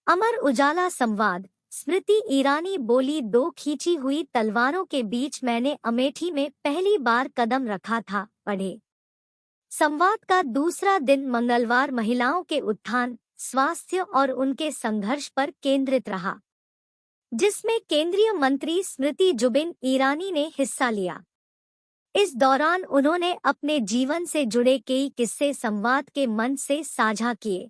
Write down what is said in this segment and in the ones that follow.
अमर उजाला संवाद। स्मृति ईरानी बोली, दो खींची हुई तलवारों के बीच मैंने अमेठी में पहली बार कदम रखा था। पढ़े। संवाद का दूसरा दिन मंगलवार महिलाओं के उत्थान, स्वास्थ्य और उनके संघर्ष पर केंद्रित रहा, जिसमें केंद्रीय मंत्री स्मृति जुबिन ईरानी ने हिस्सा लिया। इस दौरान उन्होंने अपने जीवन से जुड़े कई किस्से संवाद के मंच से साझा किए।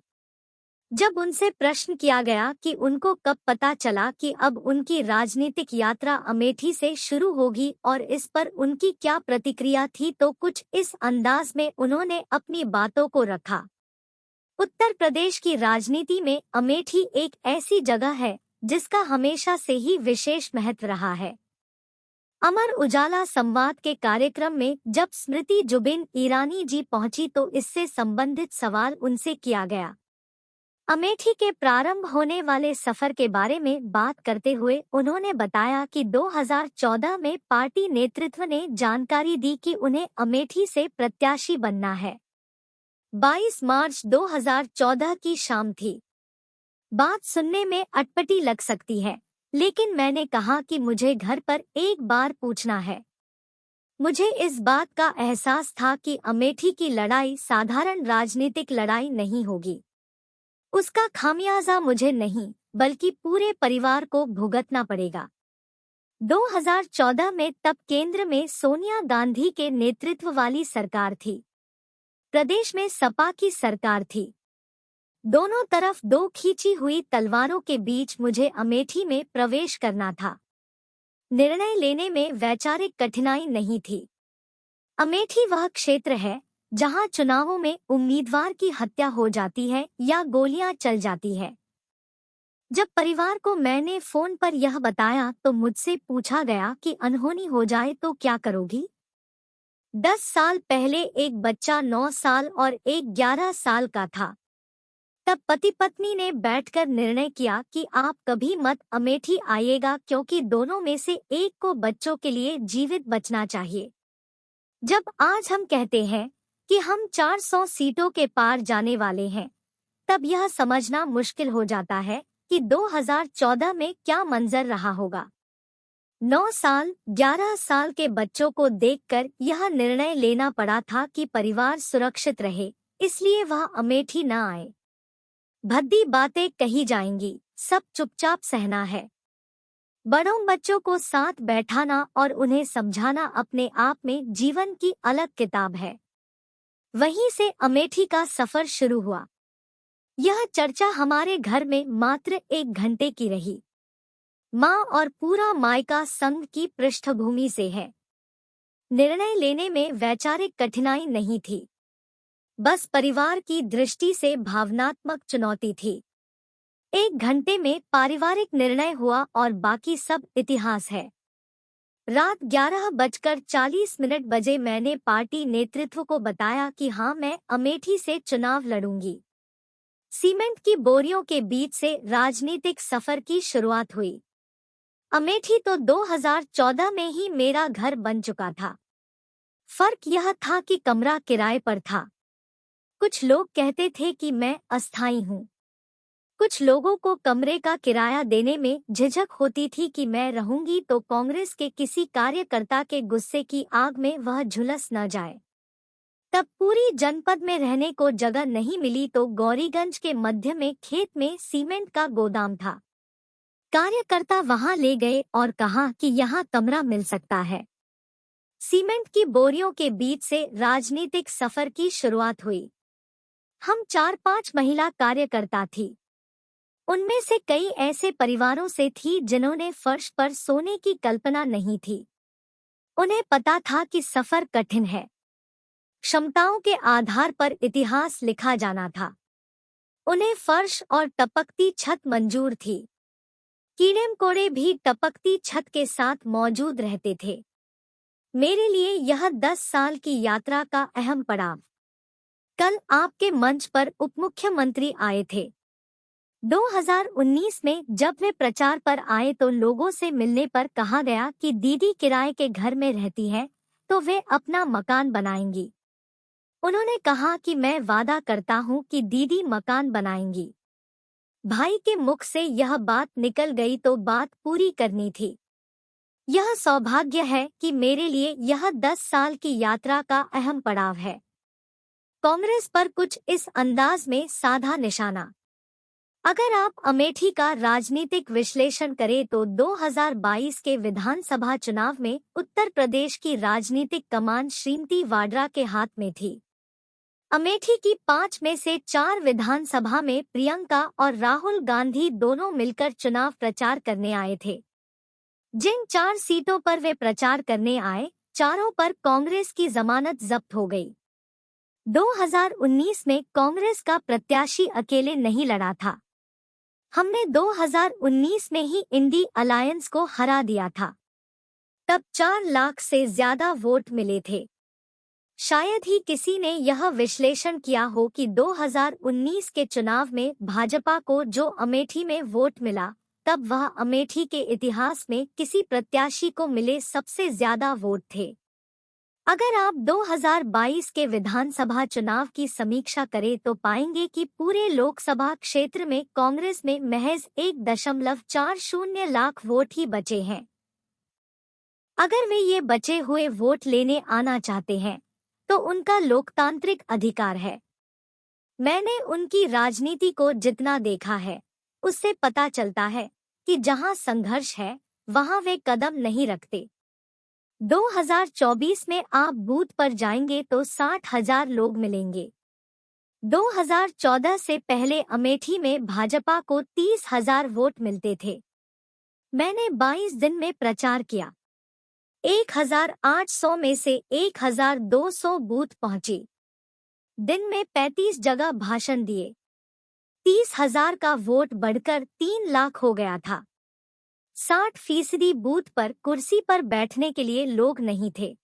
जब उनसे प्रश्न किया गया कि उनको कब पता चला कि अब उनकी राजनीतिक यात्रा अमेठी से शुरू होगी और इस पर उनकी क्या प्रतिक्रिया थी, तो कुछ इस अंदाज में उन्होंने अपनी बातों को रखा। उत्तर प्रदेश की राजनीति में अमेठी एक ऐसी जगह है जिसका हमेशा से ही विशेष महत्व रहा है। अमर उजाला संवाद के कार्यक्रम में जब स्मृति जुबिन ईरानी जी पहुंची तो इससे संबंधित सवाल उनसे किया गया। अमेठी के प्रारंभ होने वाले सफर के बारे में बात करते हुए उन्होंने बताया कि 2014 में पार्टी नेतृत्व ने जानकारी दी कि उन्हें अमेठी से प्रत्याशी बनना है। 22 मार्च 2014 की शाम थी। बात सुनने में अटपटी लग सकती है, लेकिन मैंने कहा कि मुझे घर पर एक बार पूछना है। मुझे इस बात का एहसास था कि अमेठी की लड़ाई साधारण राजनीतिक लड़ाई नहीं होगी। उसका खामियाजा मुझे नहीं, बल्कि पूरे परिवार को भुगतना पड़ेगा। 2014 में तब केंद्र में सोनिया गांधी के नेतृत्व वाली सरकार थी। प्रदेश में सपा की सरकार थी। दोनों तरफ दो खींची हुई तलवारों के बीच मुझे अमेठी में प्रवेश करना था। निर्णय लेने में वैचारिक कठिनाई नहीं थी। अमेठी वह क्षेत्र है जहां चुनावों में उम्मीदवार की हत्या हो जाती है या गोलियां चल जाती है। जब परिवार को मैंने फोन पर यह बताया तो मुझसे पूछा गया कि अनहोनी हो जाए तो क्या करोगी? 10 साल पहले एक बच्चा 9 साल और एक 11 साल का था। तब पति पत्नी ने बैठकर निर्णय किया कि आप कभी मत अमेठी आइएगा, क्योंकि दोनों में से एक को बच्चों के लिए जीवित बचना चाहिए। जब आज हम कहते हैं कि हम 400 सीटों के पार जाने वाले हैं, तब यह समझना मुश्किल हो जाता है कि 2014 में क्या मंजर रहा होगा। 9 साल, 11 साल के बच्चों को देखकर यह निर्णय लेना पड़ा था कि परिवार सुरक्षित रहे, इसलिए वह अमेठी न आए। भद्दी बातें कही जाएंगी, सब चुपचाप सहना है। बड़ों बच्चों को साथ बैठाना और उन्हें समझाना अपने आप में जीवन की अलग किताब है। वहीं से अमेठी का सफर शुरू हुआ। यह चर्चा हमारे घर में मात्र 1 घंटे की रही। माँ और पूरा मायका संघ की पृष्ठभूमि से है। निर्णय लेने में वैचारिक कठिनाई नहीं थी, बस परिवार की दृष्टि से भावनात्मक चुनौती थी। 1 घंटे में पारिवारिक निर्णय हुआ और बाकी सब इतिहास है। रात 11:40 बजे मैंने पार्टी नेतृत्व को बताया कि हाँ, मैं अमेठी से चुनाव लड़ूंगी। सीमेंट की बोरियों के बीच से राजनीतिक सफर की शुरुआत हुई। अमेठी तो 2014 में ही मेरा घर बन चुका था। फर्क यह था कि कमरा किराए पर था। कुछ लोग कहते थे कि मैं अस्थायी हूँ। कुछ लोगों को कमरे का किराया देने में झिझक होती थी कि मैं रहूंगी तो कांग्रेस के किसी कार्यकर्ता के गुस्से की आग में वह झुलस न जाए। तब पूरी जनपद में रहने को जगह नहीं मिली तो गौरीगंज के मध्य में खेत में सीमेंट का गोदाम था। कार्यकर्ता वहां ले गए और कहा कि यहाँ कमरा मिल सकता है। सीमेंट की बोरियों के बीच से राजनीतिक सफर की शुरुआत हुई। हम 4-5 महिला कार्यकर्ता थी। उनमें से कई ऐसे परिवारों से थी जिन्होंने फर्श पर सोने की कल्पना नहीं थी। उन्हें पता था कि सफर कठिन है। क्षमताओं के आधार पर इतिहास लिखा जाना था। उन्हें फर्श और टपकती छत मंजूर थी। कीड़े मकोड़े भी टपकती छत के साथ मौजूद रहते थे। मेरे लिए यह 10 साल की यात्रा का अहम पड़ाव। कल आपके मंच पर उपमुख्यमंत्री आए थे। 2019 में जब वे प्रचार पर आए तो लोगों से मिलने पर कहा गया कि दीदी किराए के घर में रहती हैं, तो वे अपना मकान बनाएंगी। उन्होंने कहा कि मैं वादा करता हूं कि दीदी मकान बनाएंगी। भाई के मुख से यह बात निकल गई तो बात पूरी करनी थी। यह सौभाग्य है कि मेरे लिए यह 10 साल की यात्रा का अहम पड़ाव है। कांग्रेस पर कुछ इस अंदाज में साधा निशाना। अगर आप अमेठी का राजनीतिक विश्लेषण करें तो 2022 के विधानसभा चुनाव में उत्तर प्रदेश की राजनीतिक कमान श्रीमती वाड्रा के हाथ में थी। अमेठी की 5 में से 4 विधानसभा में प्रियंका और राहुल गांधी दोनों मिलकर चुनाव प्रचार करने आए थे। जिन 4 सीटों पर वे प्रचार करने आए, चारों पर कांग्रेस की जमानत जब्त हो गई। 2019 में कांग्रेस का प्रत्याशी अकेले नहीं लड़ा था। हमने 2019 में ही इंडी अलायंस को हरा दिया था। तब 4 लाख से ज्यादा वोट मिले थे। शायद ही किसी ने यह विश्लेषण किया हो कि 2019 के चुनाव में भाजपा को जो अमेठी में वोट मिला, तब वह अमेठी के इतिहास में किसी प्रत्याशी को मिले सबसे ज्यादा वोट थे। अगर आप 2022 के विधानसभा चुनाव की समीक्षा करें तो पाएंगे कि पूरे लोकसभा क्षेत्र में कांग्रेस में महज 1.40 लाख वोट ही बचे हैं। अगर वे ये बचे हुए वोट लेने आना चाहते हैं तो उनका लोकतांत्रिक अधिकार है। मैंने उनकी राजनीति को जितना देखा है, उससे पता चलता है कि जहां संघर्ष है वहां वे कदम नहीं रखते। 2024 में आप बूथ पर जाएंगे तो 60,000 लोग मिलेंगे। 2014 से पहले अमेठी में भाजपा को 30,000 वोट मिलते थे। मैंने 22 दिन में प्रचार किया। 1,800 में से 1,200 बूथ पहुंची। दिन में 35 जगह भाषण दिए। 30,000 का वोट बढ़कर 3 लाख हो गया था। 60% बूथ पर कुर्सी पर बैठने के लिए लोग नहीं थे।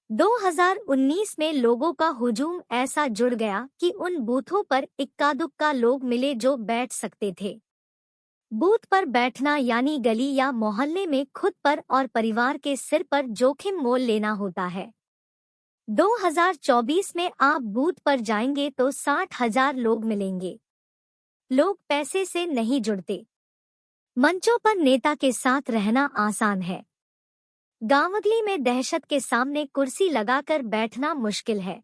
2019 में लोगों का हुजूम ऐसा जुड़ गया कि उन बूथों पर इक्का दुक्का लोग मिले जो बैठ सकते थे। बूथ पर बैठना यानी गली या मोहल्ले में खुद पर और परिवार के सिर पर जोखिम मोल लेना होता है। 2024 में आप बूथ पर जाएंगे तो 60,000 लोग मिलेंगे। लोग पैसे से नहीं जुड़ते। मंचों पर नेता के साथ रहना आसान है। गांवगली में दहशत के सामने कुर्सी लगाकर बैठना मुश्किल है।